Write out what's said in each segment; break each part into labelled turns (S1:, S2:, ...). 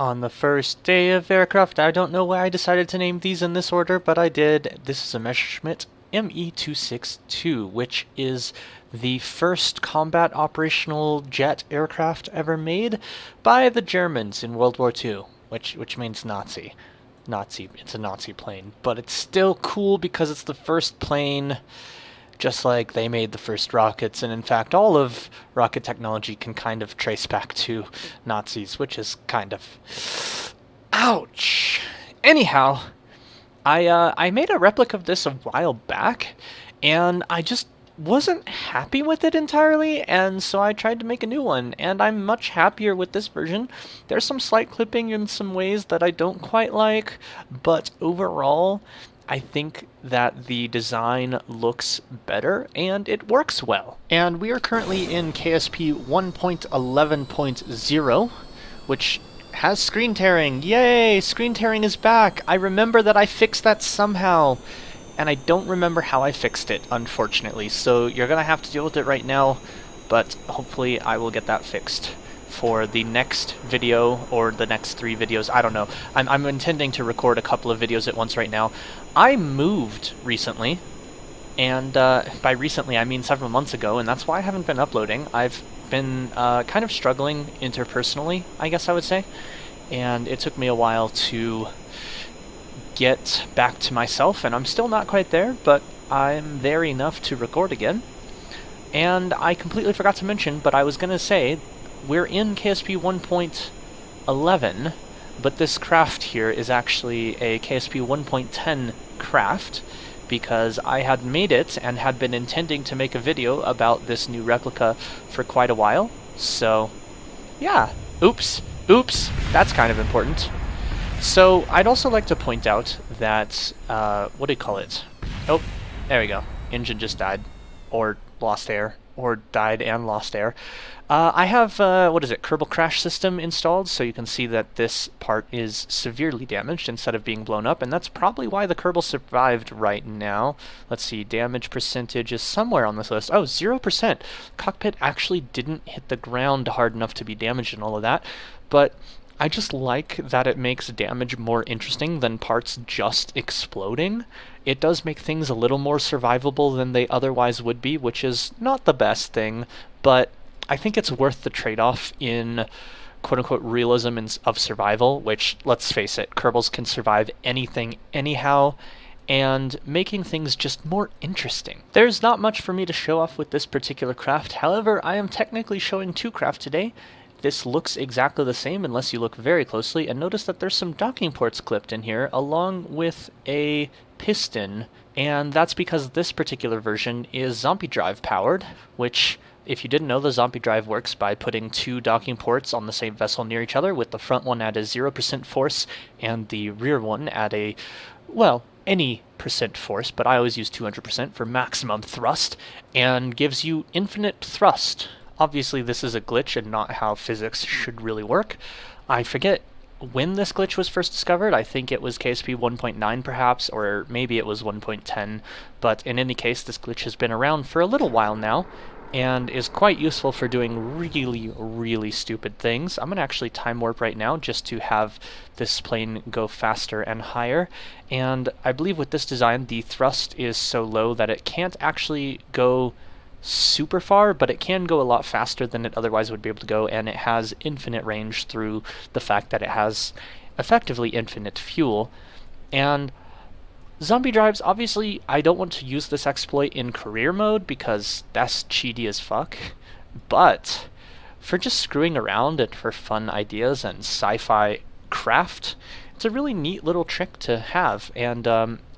S1: On the first day of aircraft, I don't know why I decided to name these in this order, but I did. This is a Messerschmitt Me-262, which is the first combat operational jet aircraft ever made by the Germans in World War II, which means Nazi. It's a Nazi plane, but it's still cool because it's the first plane, just like they made the first rockets, and in fact all of rocket technology can kind of trace back to Nazis, which is kind of... ouch! Anyhow, I made a replica of this a while back, and I just wasn't happy with it entirely, and so I tried to make a new one, and I'm much happier with this version. There's some slight clipping in some ways that I don't quite like, but overall, I think that the design looks better and it works well. And we are currently in KSP 1.11.0, which has screen tearing. Yay! Screen tearing is back! I remember that I fixed that somehow, and I don't remember how I fixed it, unfortunately. So you're gonna have to deal with it right now, but hopefully I will get that fixed for the next video, or the next 3 videos, I don't know. I'm intending to record a couple of videos at once right now. I moved recently, and by recently I mean several months ago, and that's why I haven't been uploading. I've been kind of struggling interpersonally, I guess I would say, and it took me a while to get back to myself, and I'm still not quite there, but I'm there enough to record again. And I completely forgot to mention, but I was gonna say, we're in KSP 1.11, but this craft here is actually a KSP 1.10 craft, because I had made it and had been intending to make a video about this new replica for quite a while. So, yeah. Oops, that's kind of important. So, I'd also like to point out that, what do you call it? Oh, there we go. Engine just died. Or lost air. Or died and lost air. I have, what is it, Kerbal Crash System installed, so you can see that this part is severely damaged instead of being blown up, and that's probably why the Kerbal survived right now. Let's see, damage percentage is somewhere on this list. Oh, 0%! Cockpit actually didn't hit the ground hard enough to be damaged and all of that, but I just like that it makes damage more interesting than parts just exploding. It does make things a little more survivable than they otherwise would be, which is not the best thing, but I think it's worth the trade-off in quote-unquote realism of survival, which, let's face it, Kerbals can survive anything anyhow, and making things just more interesting. There's not much for me to show off with this particular craft, however, I am technically showing 2 craft today. This looks exactly the same unless you look very closely, and notice that there's some docking ports clipped in here, along with a piston, and that's because this particular version is Zombie Drive powered, which, if you didn't know, the Zombie Drive works by putting 2 docking ports on the same vessel near each other, with the front one at a 0% force and the rear one at a, well, any percent force, but I always use 200% for maximum thrust, and gives you infinite thrust. Obviously this is a glitch and not how physics should really work. I forget when this glitch was first discovered. I think it was KSP 1.9 perhaps, or maybe it was 1.10, but in any case this glitch has been around for a little while now, and is quite useful for doing really stupid things. I'm gonna actually time warp right now just to have this plane go faster and higher, and I believe with this design the thrust is so low that it can't actually go super far, but it can go a lot faster than it otherwise would be able to go, and it has infinite range through the fact that it has effectively infinite fuel. And Zombie Drives, obviously I don't want to use this exploit in career mode because that's cheaty as fuck, but for just screwing around and for fun ideas and sci-fi craft, it's a really neat little trick to have. And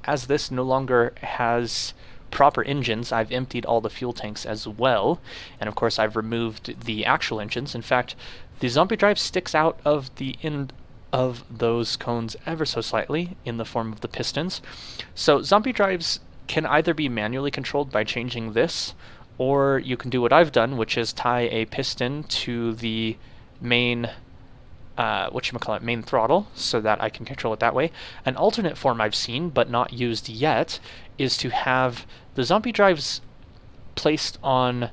S1: as this no longer has proper engines, I've emptied all the fuel tanks as well, and of course I've removed the actual engines. In fact, the Zombie Drive sticks out of the end of those cones ever so slightly in the form of the pistons. So Zombie Drives can either be manually controlled by changing this, or you can do what I've done, which is tie a piston to the main main throttle, so that I can control it that way. An alternate form I've seen, but not used yet, is to have the Zombie Drives placed on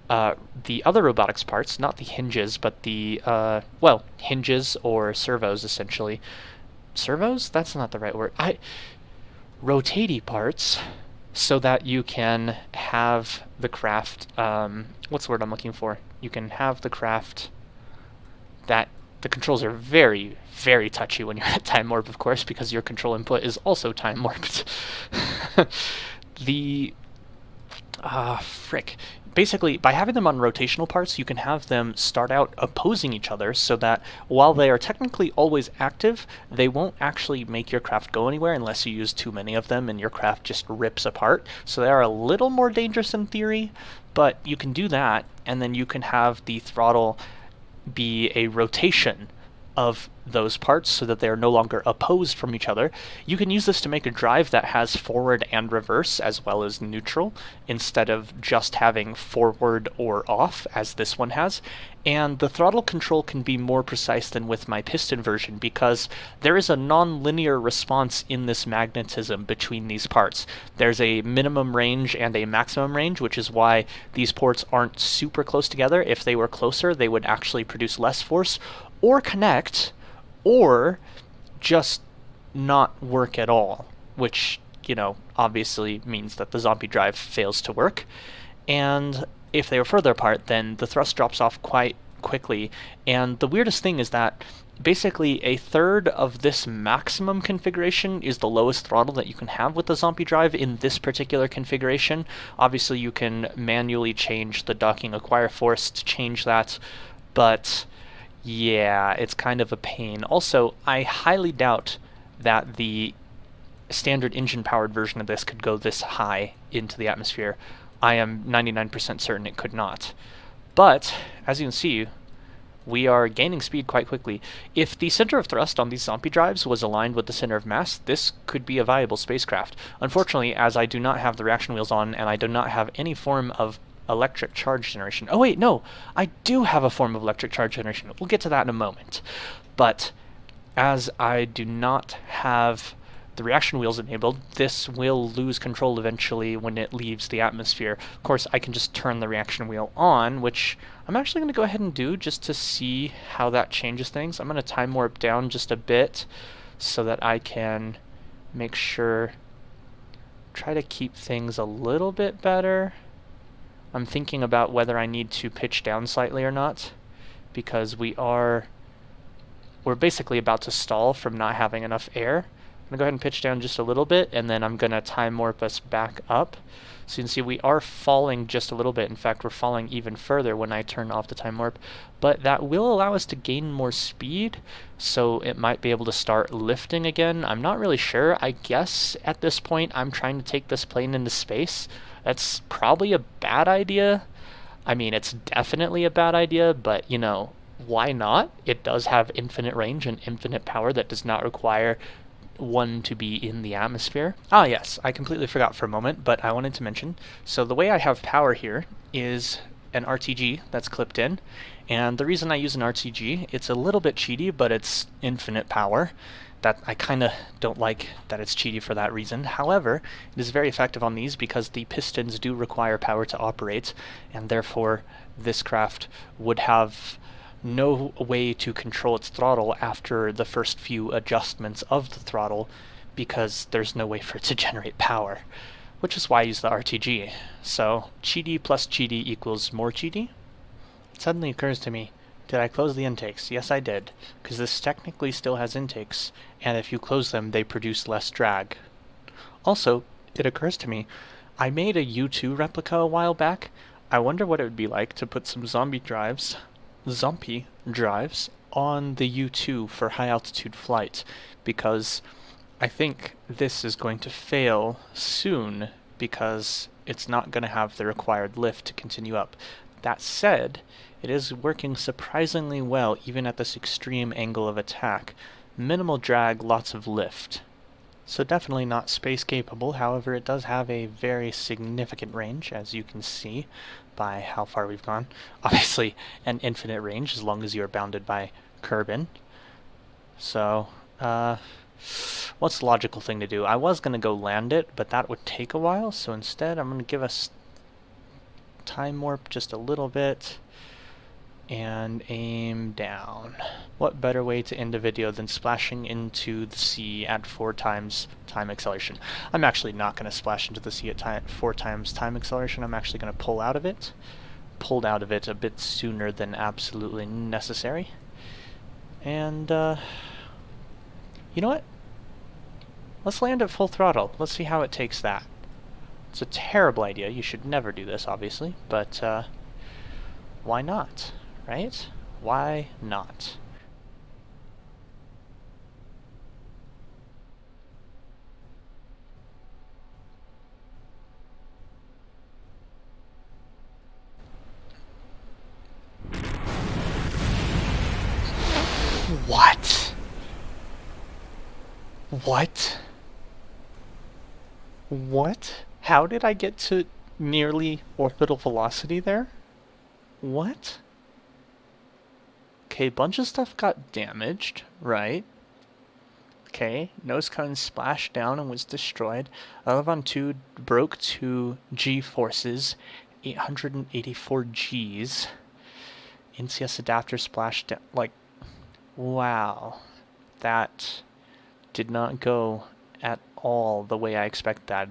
S1: the other robotics parts, not the hinges, but the, well, hinges or servos, essentially. Servos? That's not the right word. Rotatey parts, so that you can have the craft, what's the word I'm looking for? You can have the craft that the controls are very, very touchy when you're at time warp, of course, because your control input is also time warped. Frick. Basically, by having them on rotational parts, you can have them start out opposing each other so that while they are technically always active, they won't actually make your craft go anywhere unless you use too many of them and your craft just rips apart. So they are a little more dangerous in theory, but you can do that, and then you can have the throttle be a rotation of those parts so that they are no longer opposed from each other. You can use this to make a drive that has forward and reverse as well as neutral instead of just having forward or off as this one has. And the throttle control can be more precise than with my piston version because there is a non-linear response in this magnetism between these parts. There's a minimum range and a maximum range, which is why these ports aren't super close together. If they were closer, they would actually produce less force or connect, or just not work at all, which, you know, obviously means that the zombie drive fails to work. And if they were further apart, then the thrust drops off quite quickly. And the weirdest thing is that basically a third of this maximum configuration is the lowest throttle that you can have with the zombie drive in this particular configuration. Obviously you can manually change the docking acquire force to change that, but yeah, it's kind of a pain. Also, I highly doubt that the standard engine-powered version of this could go this high into the atmosphere. I am 99% certain it could not. But, as you can see, we are gaining speed quite quickly. If the center of thrust on these zombie drives was aligned with the center of mass, this could be a viable spacecraft. Unfortunately, as I do not have the reaction wheels on, and I do not have any form of electric charge generation. Oh wait, no, I do have a form of electric charge generation. We'll get to that in a moment. But as I do not have the reaction wheels enabled, this will lose control eventually when it leaves the atmosphere. Of course, I can just turn the reaction wheel on, which I'm actually going to go ahead and do just to see how that changes things. I'm going to time warp down just a bit so that I can make sure, try to keep things a little bit better. I'm thinking about whether I need to pitch down slightly or not, because we're basically about to stall from not having enough air. I'm going to go ahead and pitch down just a little bit, and then I'm going to time warp us back up. So you can see we are falling just a little bit. In fact, we're falling even further when I turn off the time warp. But that will allow us to gain more speed, so it might be able to start lifting again. I'm not really sure. I guess at this point I'm trying to take this plane into space. That's probably a bad idea. I mean, it's definitely a bad idea, but, you know, why not? It does have infinite range and infinite power that does not require one to be in the atmosphere. Ah, yes, I completely forgot for a moment, but I wanted to mention. So the way I have power here is an RTG that's clipped in, and the reason I use an RTG, it's a little bit cheaty, but it's infinite power. That I kind of don't like that it's cheaty for that reason. However, it is very effective on these because the pistons do require power to operate, and therefore this craft would have no way to control its throttle after the first few adjustments of the throttle because there's no way for it to generate power, which is why I use the RTG. So cheaty plus cheaty equals more cheaty. It suddenly occurs to me, did I close the intakes? Yes, I did, because this technically still has intakes, and if you close them, they produce less drag. Also, it occurs to me, I made a U2 replica a while back. I wonder what it would be like to put some zombie drives on the U2 for high altitude flight, because I think this is going to fail soon because it's not going to have the required lift to continue up. That said, it is working surprisingly well even at this extreme angle of attack. Minimal drag, lots of lift. So definitely not space capable, however it does have a very significant range, as you can see by how far we've gone. Obviously an infinite range as long as you are bounded by Kerbin. So, what's the logical thing to do? I was going to go land it, but that would take a while, so instead I'm going to give us time warp just a little bit, and aim down. What better way to end a video than splashing into the sea at 4 times time acceleration? I'm actually not going to splash into the sea at 4 times time acceleration. I'm actually going to pull out of it. Pulled out of it a bit sooner than absolutely necessary. And, you know what? Let's land at full throttle. Let's see how it takes that. It's a terrible idea. You should never do this, obviously, but why not, right? Why not? What? What? What? How did I get to nearly orbital velocity there? What? Okay, a bunch of stuff got damaged, right? Okay, nose cone splashed down and was destroyed. Elevon 2 broke 2 G-forces, 884 Gs. NCS adapter splashed down, like, wow. That did not go at all the way I expected that.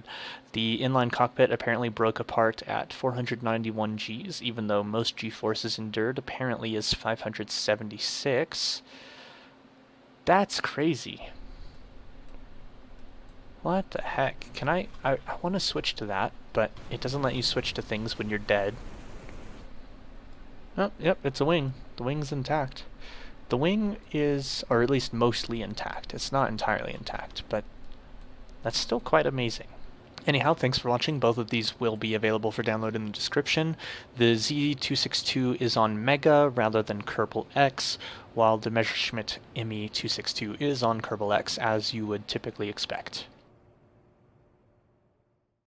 S1: The inline cockpit apparently broke apart at 491 Gs, even though most G-forces endured apparently is 576. That's crazy. What the heck? Can I want to switch to that, but it doesn't let you switch to things when you're dead. Oh, yep, it's a wing. The wing's intact. The wing is, or at least mostly intact. It's not entirely intact, but that's still quite amazing. Anyhow, thanks for watching. Both of these will be available for download in the description. The Z262 is on Mega rather than Kerbal X, while the Messerschmitt Me-262 is on Kerbal X, as you would typically expect.